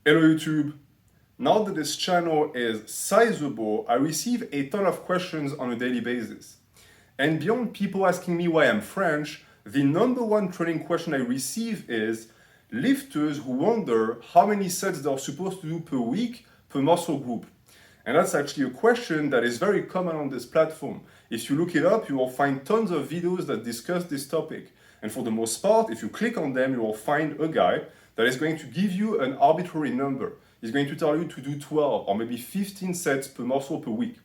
Hello YouTube! Now that this channel is sizable, I receive a ton of questions on a daily basis. And beyond people asking me why I'm French, the number one training question I receive is lifters who wonder how many sets they're supposed to do per week per muscle group. And that's actually a question that is very common on this platform. If you look it up, you will find tons of videos that discuss this topic. And for the most part, if you click on them, you will find a guy that is going to give you an arbitrary number. He's going to tell you to do 12 or maybe 15 sets per muscle per week.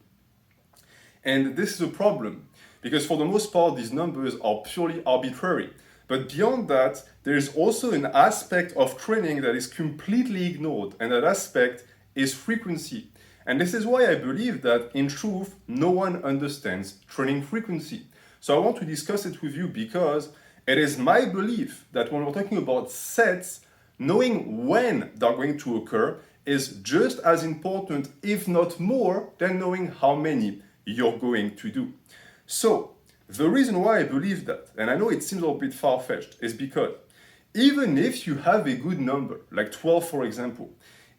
And this is a problem because for the most part, these numbers are purely arbitrary. But beyond that, there is also an aspect of training that is completely ignored, and that aspect is frequency. And this is why I believe that, in truth, no one understands training frequency. So I want to discuss it with you because it is my belief that when we're talking about sets, knowing when they're going to occur is just as important, if not more, than knowing how many you're going to do. So, the reason why I believe that, and I know it seems a little bit far-fetched, is because even if you have a good number, like 12 for example,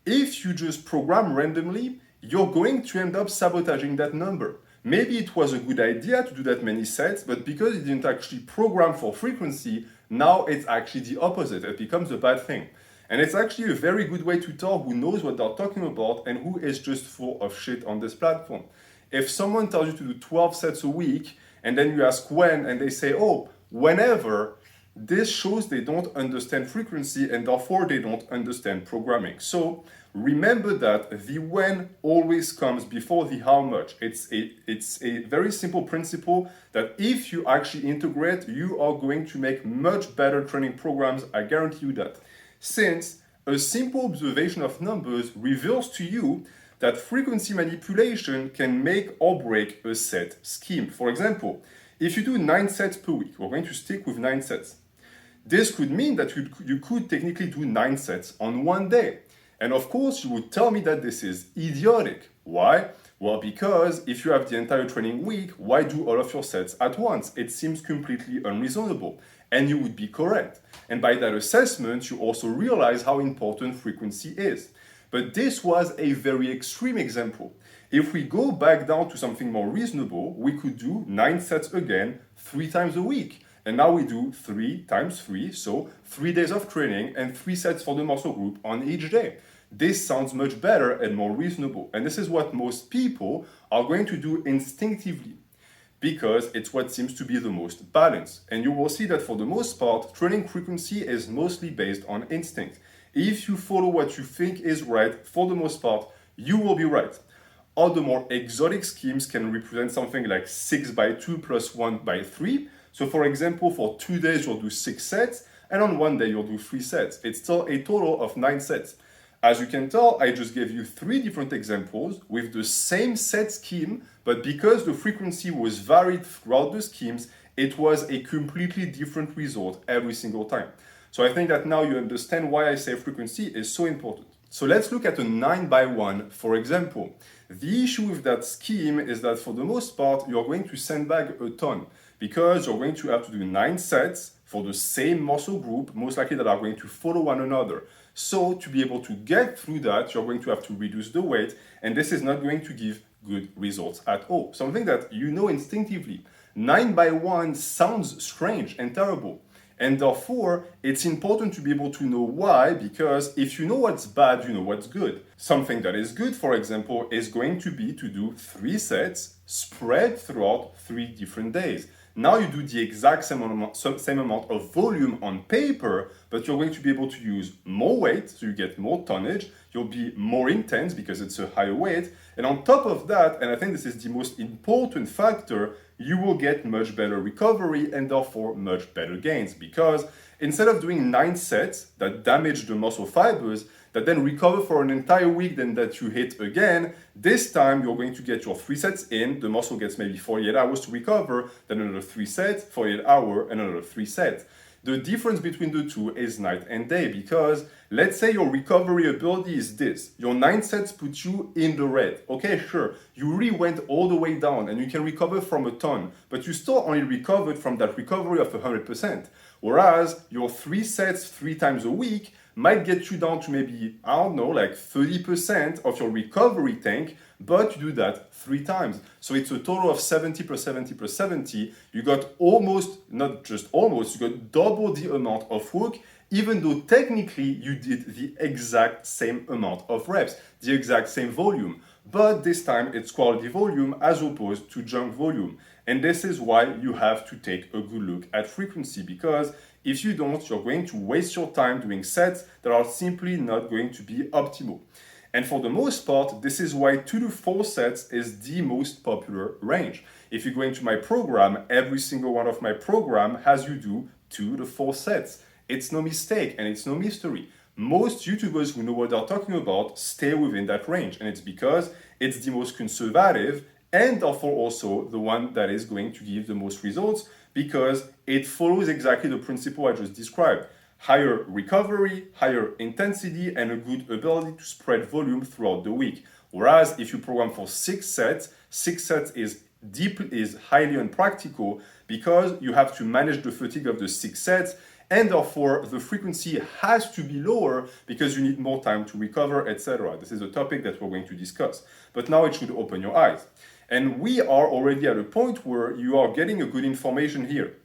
if you just program randomly, you're going to end up sabotaging that number. Maybe it was a good idea to do that many sets, but because you didn't actually program for frequency, now it's actually the opposite. It becomes a bad thing. And it's actually a very good way to tell who knows what they're talking about and who is just full of shit on this platform. If someone tells you to do 12 sets a week, and then you ask when, and they say, oh, whenever, this shows they don't understand frequency and therefore they don't understand programming. So remember that the when always comes before the how much. It's a very simple principle that if you actually integrate, you are going to make much better training programs, I guarantee you that. Since a simple observation of numbers reveals to you that frequency manipulation can make or break a set scheme. For example, if you do 9 sets per week, we're going to stick with 9 sets. This could mean that you could technically do 9 sets on one day. And of course, you would tell me that this is idiotic. Why? Well, because if you have the entire training week, why do all of your sets at once? It seems completely unreasonable. And you would be correct. And by that assessment, you also realize how important frequency is. But this was a very extreme example. If we go back down to something more reasonable, we could do 9 sets again 3 times a week. And now we do 3 times 3, so 3 days of training and 3 sets for the muscle group on each day. This sounds much better and more reasonable. And this is what most people are going to do instinctively, because it's what seems to be the most balanced. And you will see that for the most part, training frequency is mostly based on instinct. If you follow what you think is right, for the most part, you will be right. Other more exotic schemes can represent something like 6 by 2 plus 1 by 3. So for example, for 2 days, you'll do 6 sets, and on one day, you'll do 3 sets. It's still a total of 9 sets. As you can tell, I just gave you 3 different examples with the same set scheme, but because the frequency was varied throughout the schemes, it was a completely different result every single time. So I think that now you understand why I say frequency is so important. So let's look at a 9 by 1, for example. The issue with that scheme is that for the most part, you're going to sandbag a ton because you're going to have to do 9 sets for the same muscle group, most likely that are going to follow one another. So to be able to get through that, you're going to have to reduce the weight, and this is not going to give good results at all. Something that you know instinctively. 9 by 1 sounds strange and terrible. And therefore, it's important to be able to know why, because if you know what's bad, you know what's good. Something that is good, for example, is going to be to do 3 sets spread throughout 3 different days. Now you do the exact same amount of volume on paper, but you're going to be able to use more weight, so you get more tonnage, you'll be more intense because it's a higher weight, and on top of that, and I think this is the most important factor, you will get much better recovery and therefore much better gains, because instead of doing 9 sets that damage the muscle fibers, that then recover for an entire week, then that you hit again, this time you're going to get your 3 sets in, the muscle gets maybe 48 hours to recover, then another 3 sets, 48 hours, and another 3 sets. The difference between the two is night and day, because let's say your recovery ability is this. Your 9 sets put you in the red. Okay, sure, you really went all the way down and you can recover from a ton, but you still only recovered from that recovery of 100%. Whereas your 3 sets 3 times a week might get you down to maybe, I don't know, like 30% of your recovery tank, but you do that 3 times. So it's a total of 70 plus 70 plus 70. You got almost, not just almost, you got double the amount of work, even though technically you did the exact same amount of reps, the exact same volume. But this time it's quality volume as opposed to junk volume. And this is why you have to take a good look at frequency, because if you don't, you're going to waste your time doing sets that are simply not going to be optimal. And for the most part, this is why 2 to 4 sets is the most popular range. If you go into my program, every single one of my program has you do 2 to 4 sets. It's no mistake and it's no mystery. Most YouTubers who know what they're talking about stay within that range, and it's because it's the most conservative and therefore also the one that is going to give the most results, because it follows exactly the principle I just described. Higher recovery, higher intensity, and a good ability to spread volume throughout the week. Whereas if you program for 6 sets is highly unpractical, because you have to manage the fatigue of the 6 sets, and therefore the frequency has to be lower because you need more time to recover, etc. This is a topic that we're going to discuss. But now it should open your eyes. And we are already at a point where you are getting a good information here.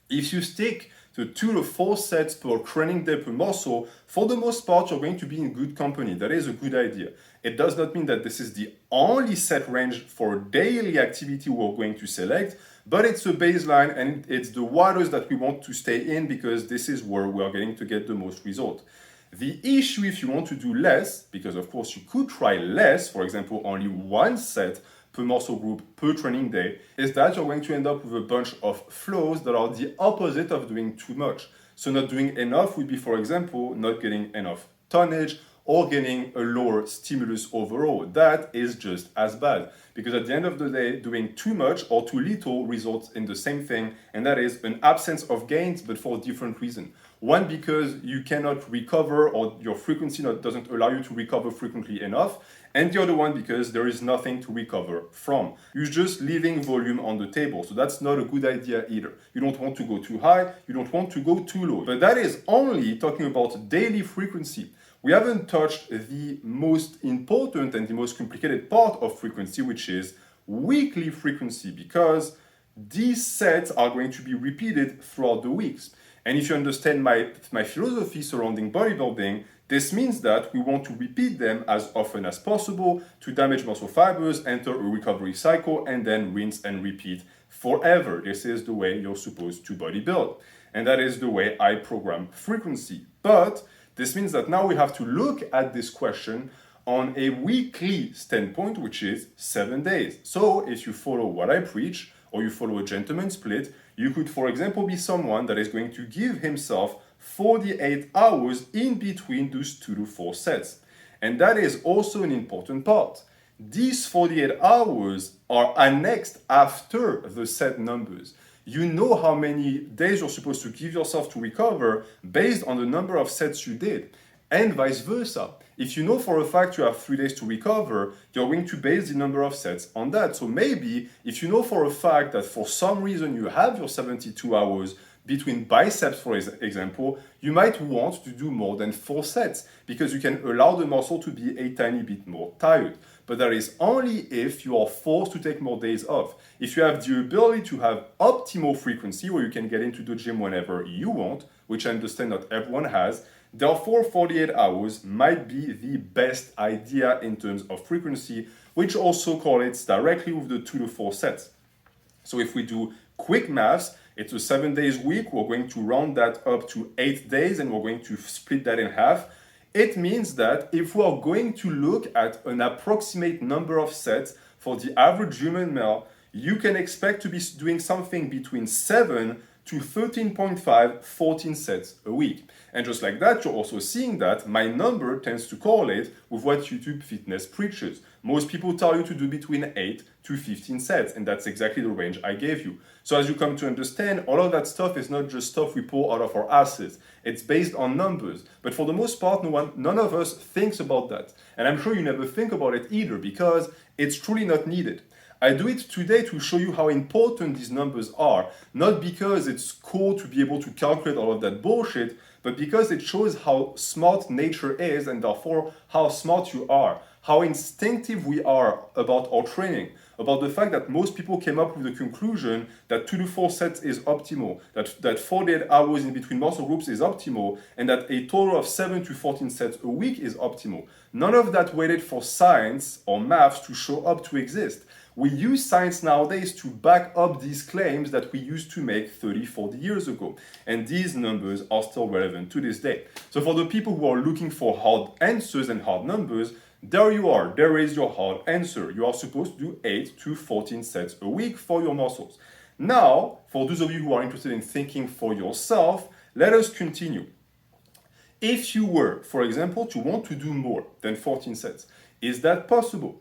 If you stick to 2 to 4 sets per training day per muscle, for the most part, you're going to be in good company. That is a good idea. It does not mean that this is the only set range for daily activity we're going to select, but it's a baseline and it's the waters that we want to stay in, because this is where we are going to get the most result. The issue if you want to do less, because of course you could try less, for example, only 1 set per muscle group per training day, is that you're going to end up with a bunch of flows that are the opposite of doing too much. So not doing enough would be, for example, not getting enough tonnage or getting a lower stimulus overall. That is just as bad, because at the end of the day, doing too much or too little results in the same thing, and that is an absence of gains, but for a different reason. One, because you cannot recover, or your frequency doesn't allow you to recover frequently enough, and the other one because there is nothing to recover from. You're just leaving volume on the table, so that's not a good idea either. You don't want to go too high, you don't want to go too low. But that is only talking about daily frequency. We haven't touched the most important and the most complicated part of frequency, which is weekly frequency, because these sets are going to be repeated throughout the weeks. And if you understand my philosophy surrounding bodybuilding, this means that we want to repeat them as often as possible to damage muscle fibers, enter a recovery cycle, and then rinse and repeat forever. This is the way you're supposed to bodybuild. And that is the way I program frequency. But this means that now we have to look at this question on a weekly standpoint, which is 7 days. So if you follow what I preach, or you follow a gentleman's split, you could, for example, be someone that is going to give himself 48 hours in between those 2 to 4 sets. And that is also an important part. These 48 hours are annexed after the set numbers. You know how many days you're supposed to give yourself to recover based on the number of sets you did, and vice versa. If you know for a fact you have 3 days to recover, you're going to base the number of sets on that. So maybe if you know for a fact that for some reason you have your 72 hours between biceps, for example, you might want to do more than 4 sets, because you can allow the muscle to be a tiny bit more tired. But that is only if you are forced to take more days off. If you have the ability to have optimal frequency, where you can get into the gym whenever you want, which I understand not everyone has, therefore 48 hours might be the best idea in terms of frequency, which also correlates directly with the 2 to 4 sets. So if we do quick maths, it's a 7 days week, we're going to round that up to 8 days, and we're going to split that in half. It means that if we are going to look at an approximate number of sets for the average human male, you can expect to be doing something between 7 to 13.5, 14 sets a week. And just like that, you're also seeing that my number tends to correlate with what YouTube Fitness preaches. Most people tell you to do between 8 to 15 sets, and that's exactly the range I gave you. So as you come to understand, all of that stuff is not just stuff we pull out of our asses. It's based on numbers. But for the most part, none of us thinks about that. And I'm sure you never think about it either, because it's truly not needed. I do it today to show you how important these numbers are, not because it's cool to be able to calculate all of that bullshit, but because it shows how smart nature is and therefore how smart you are, how instinctive we are about our training, about the fact that most people came up with the conclusion that 2 to 4 sets is optimal, that 48 hours in between muscle groups is optimal, and that a total of 7 to 14 sets a week is optimal. None of that waited for science or maths to show up to exist. We use science nowadays to back up these claims that we used to make 30, 40 years ago. And these numbers are still relevant to this day. So for the people who are looking for hard answers and hard numbers, there you are. There is your hard answer. You are supposed to do 8 to 14 sets a week for your muscles. Now, for those of you who are interested in thinking for yourself, let us continue. If you were, for example, to want to do more than 14 sets, is that possible?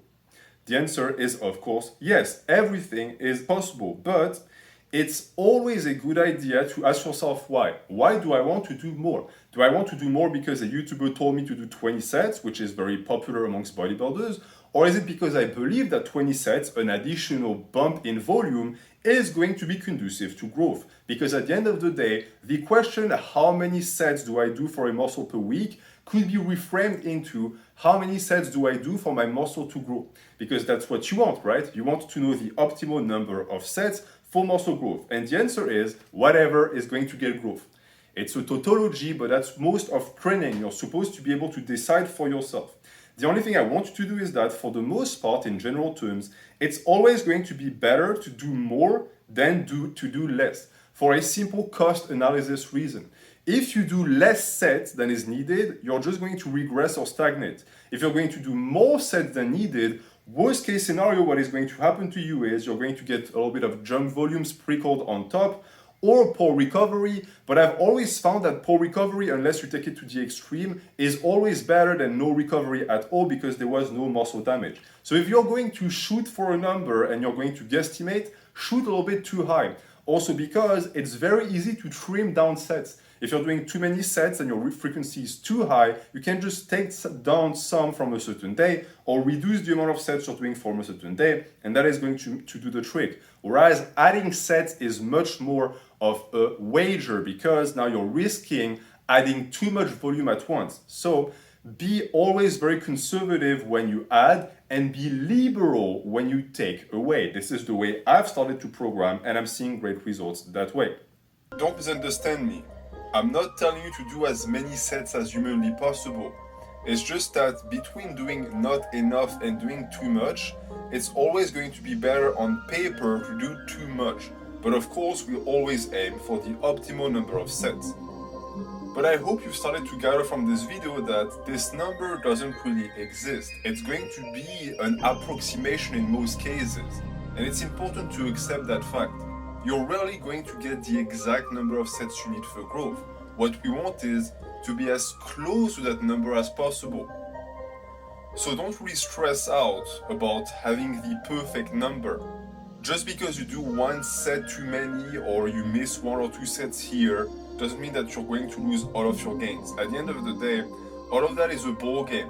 The answer is, of course, yes. Everything is possible, but it's always a good idea to ask yourself why. Why do I want to do more? Do I want to do more because a YouTuber told me to do 20 sets, which is very popular amongst bodybuilders? Or is it because I believe that 20 sets, an additional bump in volume, is going to be conducive to growth? Because at the end of the day, the question, how many sets do I do for a muscle per week, could be reframed into how many sets do I do for my muscle to grow? Because that's what you want, right? You want to know the optimal number of sets for muscle growth. And the answer is whatever is going to get growth. It's a tautology, but that's most of training. You're supposed to be able to decide for yourself. The only thing I want you to do is that for the most part, in general terms, it's always going to be better to do more than to do less, for a simple cost analysis reason. If you do less sets than is needed, you're just going to regress or stagnate. If you're going to do more sets than needed, worst case scenario, what is going to happen to you is you're going to get a little bit of jump volume sprinkled on top, or poor recovery, but I've always found that poor recovery, unless you take it to the extreme, is always better than no recovery at all because there was no muscle damage. So if you're going to shoot for a number and you're going to guesstimate, shoot a little bit too high. Also because it's very easy to trim down sets. If you're doing too many sets and your frequency is too high, you can just take down some from a certain day or reduce the amount of sets you're doing from a certain day, and that is going to do the trick. Whereas adding sets is much more of a wager because now you're risking adding too much volume at once. So be always very conservative when you add and be liberal when you take away. This is the way I've started to program and I'm seeing great results that way. Don't misunderstand me. I'm not telling you to do as many sets as humanly possible. It's just that between doing not enough and doing too much, it's always going to be better on paper to do too much. But of course, we always aim for the optimal number of sets. But I hope you've started to gather from this video that this number doesn't really exist. It's going to be an approximation in most cases. And it's important to accept that fact. You're rarely going to get the exact number of sets you need for growth. What we want is to be as close to that number as possible. So don't really stress out about having the perfect number. Just because you do one set too many or you miss 1 or 2 sets here doesn't mean that you're going to lose all of your gains. At the end of the day, all of that is a ball game.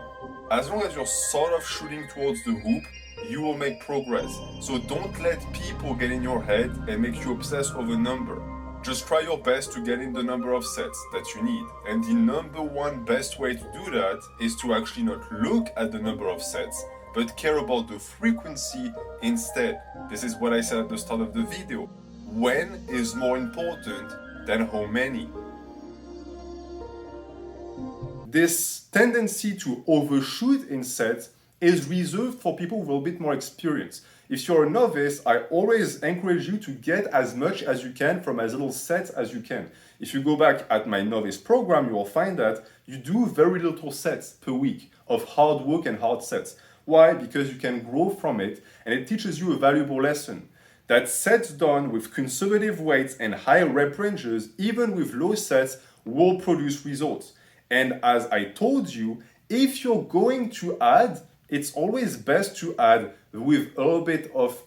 As long as you're sort of shooting towards the hoop, you will make progress. So don't let people get in your head and make you obsess over number. Just try your best to get in the number of sets that you need. And the number one best way to do that is to actually not look at the number of sets, but care about the frequency instead. This is what I said at the start of the video. When is more important than how many? This tendency to overshoot in sets is reserved for people with a bit more experience. If you're a novice, I always encourage you to get as much as you can from as little sets as you can. If you go back at my novice program, you will find that you do very little sets per week of hard work and hard sets. Why? Because you can grow from it and it teaches you a valuable lesson. That sets done with conservative weights and high rep ranges, even with low sets, will produce results. And as I told you, if you're going to add, it's always best to add with a little bit of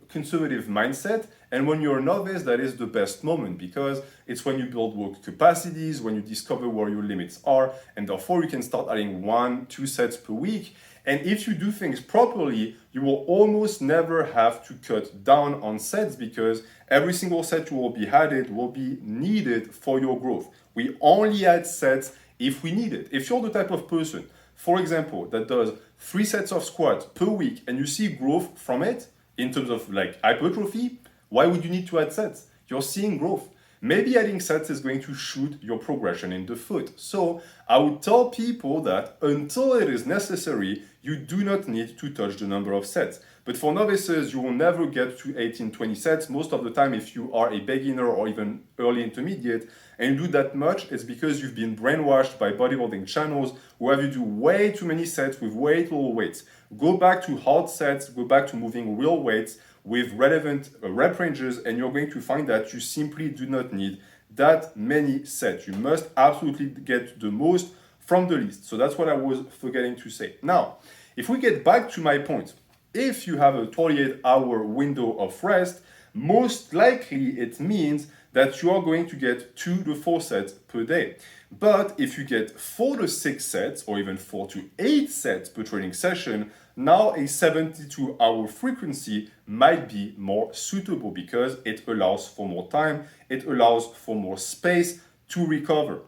conservative mindset And when you're a novice, that is the best moment because it's when you build work capacities, when you discover where your limits are, and therefore you can start adding 1-2 sets per week. And if you do things properly, you will almost never have to cut down on sets because every single set you will be added will be needed for your growth. We only add sets if we need it. If you're the type of person, for example, that does 3 sets of squats per week and you see growth from it in terms of like hypertrophy, why would you need to add sets? You're seeing growth. Maybe adding sets is going to shoot your progression in the foot. So I would tell people that until it is necessary, you do not need to touch the number of sets. But for novices, you will never get to 18-20 sets. Most of the time, if you are a beginner or even early intermediate, and you do that much, it's because you've been brainwashed by bodybuilding channels who have you do way too many sets with way too little weights. Go back to hard sets, go back to moving real weights with relevant rep ranges, and you're going to find that you simply do not need that many sets. You must absolutely get the most from the least. So that's what I was forgetting to say. Now, if we get back to my point, if you have a 48-hour window of rest, most likely it means that you are going to get 2 to 4 sets per day. But if you get 4 to 6 sets or even 4 to 8 sets per training session, now a 72-hour frequency might be more suitable because it allows for more time, it allows for more space to recover.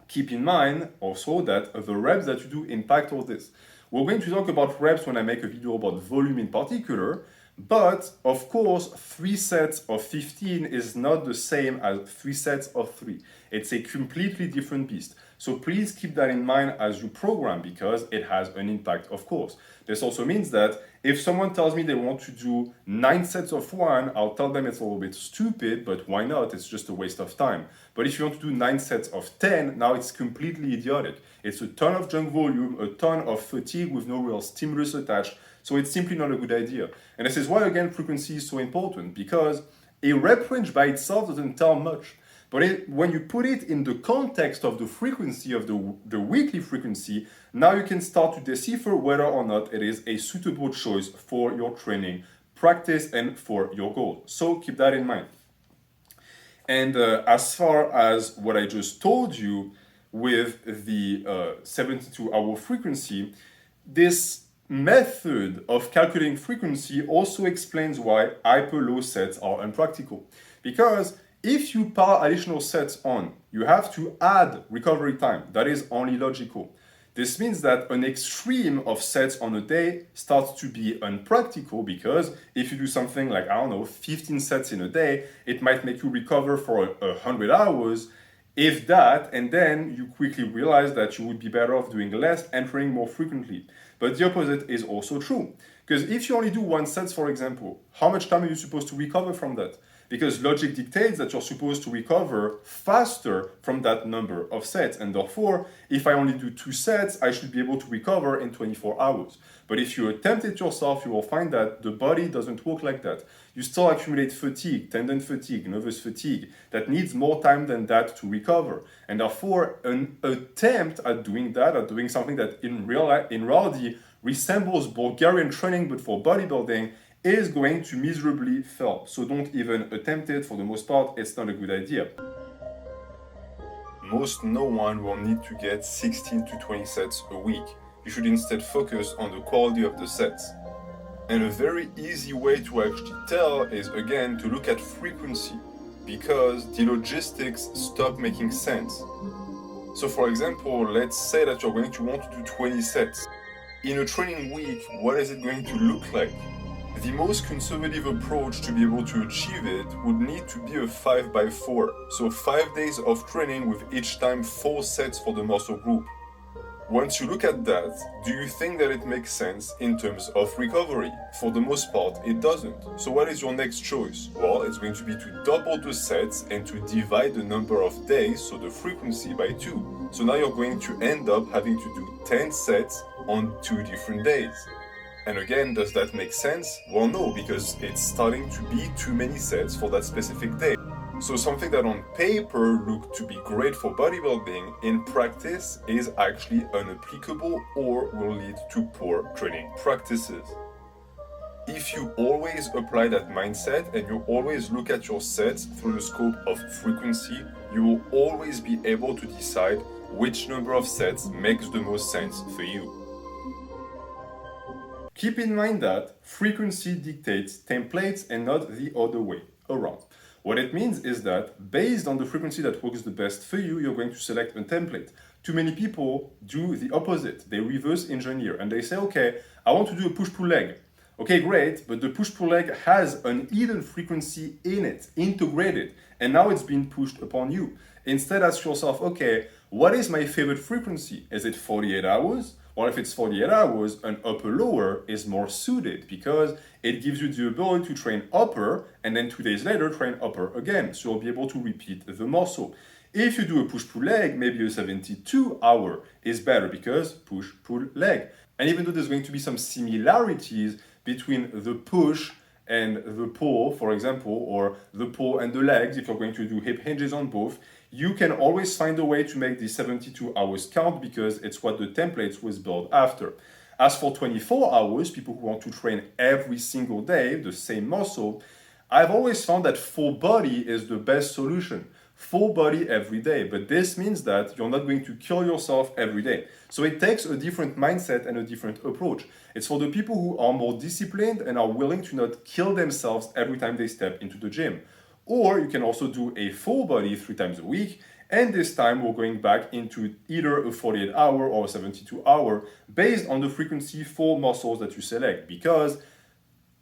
Keep in mind also that the reps that you do impact all this. We're going to talk about reps when I make a video about volume in particular, but of course 3 sets of 15 is not the same as 3 sets of 3. It's a completely different beast. So please keep that in mind as you program because it has an impact, of course. This also means that if someone tells me they want to do 9 sets of 1, I'll tell them it's a little bit stupid, but why not? It's just a waste of time. But if you want to do 9 sets of 10, now it's completely idiotic. It's a ton of junk volume, a ton of fatigue with no real stimulus attached. So it's simply not a good idea. And this is why, again, frequency is so important because a rep range by itself doesn't tell much. But when you put it in the context of the frequency of the weekly frequency, now you can start to decipher whether or not it is a suitable choice for your training practice and for your goal. So keep that in mind. And as far as what I just told you with the 72-hour frequency, this method of calculating frequency also explains why hyper-low sets are unpractical. Because if you pile additional sets on, you have to add recovery time. That is only logical. This means that an extreme of sets on a day starts to be unpractical because if you do something like, 15 sets in a day, it might make you recover for 100 hours, if that, and then you quickly realize that you would be better off doing less and training more frequently. But the opposite is also true. Because if you only do 1 set, for example, how much time are you supposed to recover from that? Because logic dictates that you're supposed to recover faster from that number of sets. And therefore, if I only do 2 sets, I should be able to recover in 24 hours. But if you attempt it yourself, you will find that the body doesn't work like that. You still accumulate fatigue, tendon fatigue, nervous fatigue, that needs more time than that to recover. And therefore, an attempt at doing that, at doing something that in reality resembles Bulgarian training but for bodybuilding, is going to miserably fail. So don't even attempt it. For the most part, it's not a good idea. Most no one will need to get 16 to 20 sets a week. You should instead focus on the quality of the sets. And a very easy way to actually tell is, again, to look at frequency, because the logistics stop making sense. So for example, let's say that you're going to want to do 20 sets. In a training week, what is it going to look like? The most conservative approach to be able to achieve it would need to be a 5x4. So 5 days of training with each time 4 sets for the muscle group. Once you look at that, do you think that it makes sense in terms of recovery? For the most part, it doesn't. So what is your next choice? Well, it's going to be to double the sets and to divide the number of days, so the frequency, by 2. So now you're going to end up having to do 10 sets on 2 different days. And again, does that make sense? Well, no, because it's starting to be too many sets for that specific day. So something that on paper looked to be great for bodybuilding, in practice is actually unapplicable or will lead to poor training practices. If you always apply that mindset and you always look at your sets through the scope of frequency, you will always be able to decide which number of sets makes the most sense for you. Keep in mind that frequency dictates templates and not the other way around. What it means is that based on the frequency that works the best for you, you're going to select a template. Too many people do the opposite. They reverse engineer and they say, okay, I want to do a push-pull leg. Okay, great, but the push-pull leg has an hidden frequency in it, integrated, and now it's being pushed upon you. Instead, ask yourself, okay, what is my favorite frequency? Is it 48 hours? Well, if it's 48 hours, an upper-lower is more suited because it gives you the ability to train upper and then 2 days later train upper again. So you'll be able to repeat the muscle. If you do a push-pull leg, maybe a 72-hour is better because push-pull leg. And even though there's going to be some similarities between the push and the pull, for example, or the pull and the legs, if you're going to do hip hinges on both, you can always find a way to make the 72 hours count because it's what the template was built after. As for 24 hours, people who want to train every single day, the same muscle, I've always found that full body is the best solution. Full body every day, but this means that you're not going to kill yourself every day. So it takes a different mindset and a different approach. It's for the people who are more disciplined and are willing to not kill themselves every time they step into the gym. Or you can also do a full body 3 times a week, and this time we're going back into either a 48-hour or a 72-hour based on the frequency for muscles that you select, because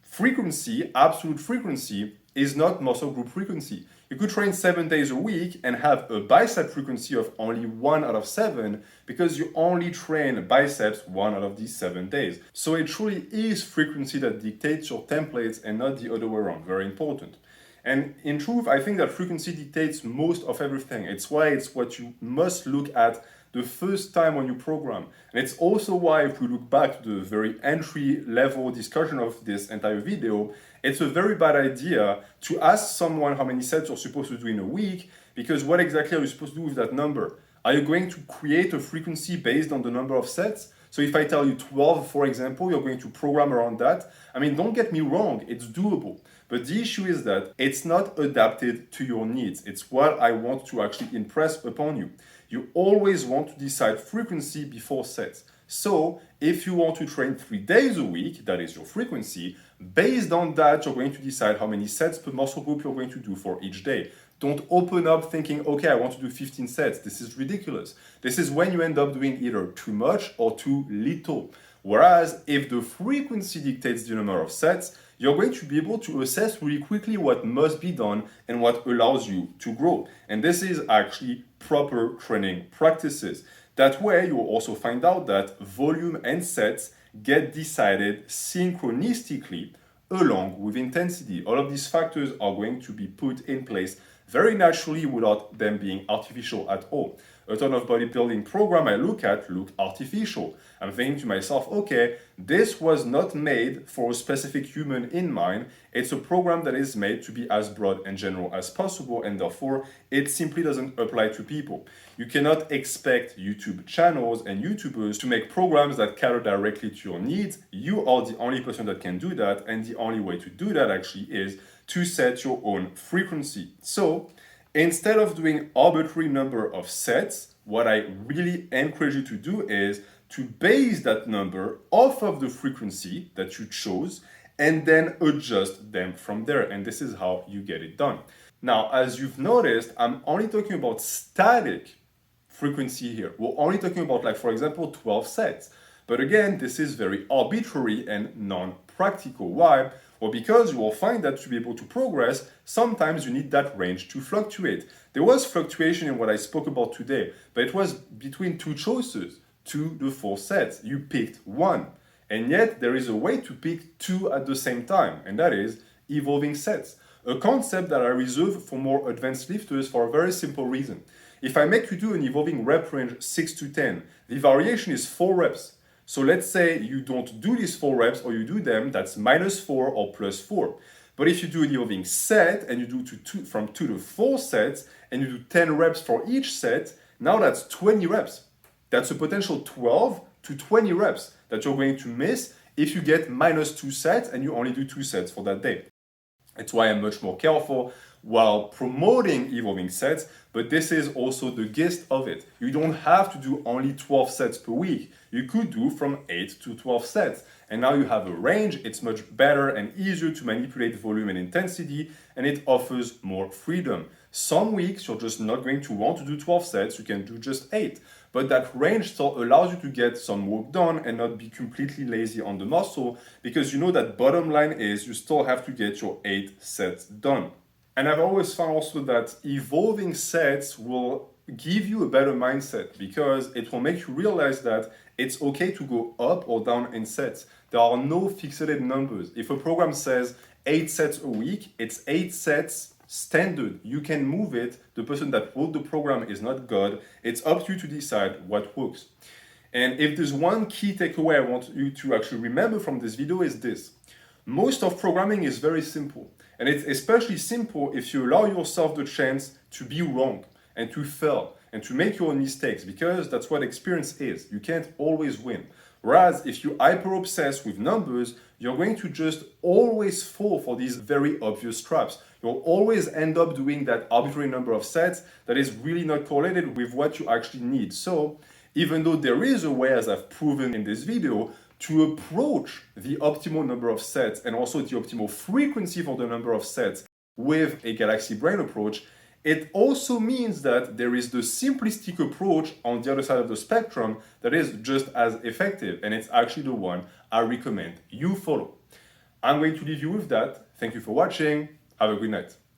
frequency, absolute frequency, is not muscle group frequency. You could train 7 days a week and have a bicep frequency of only 1 out of 7 because you only train biceps 1 out of these 7 days. So it truly is frequency that dictates your templates and not the other way around. Very important. And in truth, I think that frequency dictates most of everything. It's why it's what you must look at the first time when you program. And it's also why, if we look back to the very entry-level discussion of this entire video, it's a very bad idea to ask someone how many sets you're supposed to do in a week, because what exactly are you supposed to do with that number? Are you going to create a frequency based on the number of sets? So if I tell you 12, for example, you're going to program around that. I mean, don't get me wrong, it's doable. But the issue is that it's not adapted to your needs. It's what I want to actually impress upon you. You always want to decide frequency before sets. So if you want to train 3 days a week, that is your frequency, based on that, you're going to decide how many sets per muscle group you're going to do for each day. Don't open up thinking, okay, I want to do 15 sets. This is ridiculous. This is when you end up doing either too much or too little. Whereas if the frequency dictates the number of sets, you're going to be able to assess really quickly what must be done and what allows you to grow. And this is actually proper training practices. That way, you will also find out that volume and sets get decided synchronistically along with intensity. All of these factors are going to be put in place very naturally without them being artificial at all. A ton of bodybuilding program I look artificial. I'm thinking to myself, okay, this was not made for a specific human in mind. It's a program that is made to be as broad and general as possible, and therefore it simply doesn't apply to people. You cannot expect YouTube channels and YouTubers to make programs that cater directly to your needs. You are the only person that can do that, and the only way to do that actually is to set your own frequency. So instead of doing arbitrary number of sets, what I really encourage you to do is to base that number off of the frequency that you chose and then adjust them from there. And this is how you get it done. Now, as you've noticed, I'm only talking about static frequency here. We're only talking about, like, for example, 12 sets. But again, this is very arbitrary and non-practical. Why? Well, because you will find that to be able to progress, sometimes you need that range to fluctuate. There was fluctuation in what I spoke about today, but it was between 2 choices, 2 to 4 sets. You picked one. And yet there is a way to pick 2 at the same time, and that is evolving sets. A concept that I reserve for more advanced lifters for a very simple reason. If I make you do an evolving rep range 6 to 10, the variation is 4 reps. So let's say you don't do these 4 reps or you do them, that's -4 or +4. But if you do an evolving set and you do from 2 to 4 sets and you do 10 reps for each set, now that's 20 reps. That's a potential 12 to 20 reps that you're going to miss if you get -2 sets and you only do 2 sets for that day. That's why I'm much more careful while promoting evolving sets, but this is also the gist of it. You don't have to do only 12 sets per week. You could do from 8 to 12 sets. And now you have a range, it's much better and easier to manipulate volume and intensity, and it offers more freedom. Some weeks you're just not going to want to do 12 sets, you can do just 8. But that range still allows you to get some work done and not be completely lazy on the muscle, because you know that bottom line is you still have to get your 8 sets done. And I've always found also that evolving sets will give you a better mindset, because it will make you realize that it's okay to go up or down in sets. There are no fixated numbers. If a program says 8 sets a week, it's 8 sets standard. You can move it. The person that wrote the program is not God. It's up to you to decide what works. And if there's one key takeaway I want you to actually remember from this video is this. Most of programming is very simple. And it's especially simple if you allow yourself the chance to be wrong and to fail and to make your own mistakes, because that's what experience is. You can't always win. Whereas if you hyper-obsess with numbers, you're going to just always fall for these very obvious traps. You'll always end up doing that arbitrary number of sets that is really not correlated with what you actually need. So even though there is a way, as I've proven in this video, to approach the optimal number of sets and also the optimal frequency for the number of sets with a Galaxy Brain approach, it also means that there is the simplistic approach on the other side of the spectrum that is just as effective, and it's actually the one I recommend you follow. I'm going to leave you with that. Thank you for watching. Have a good night.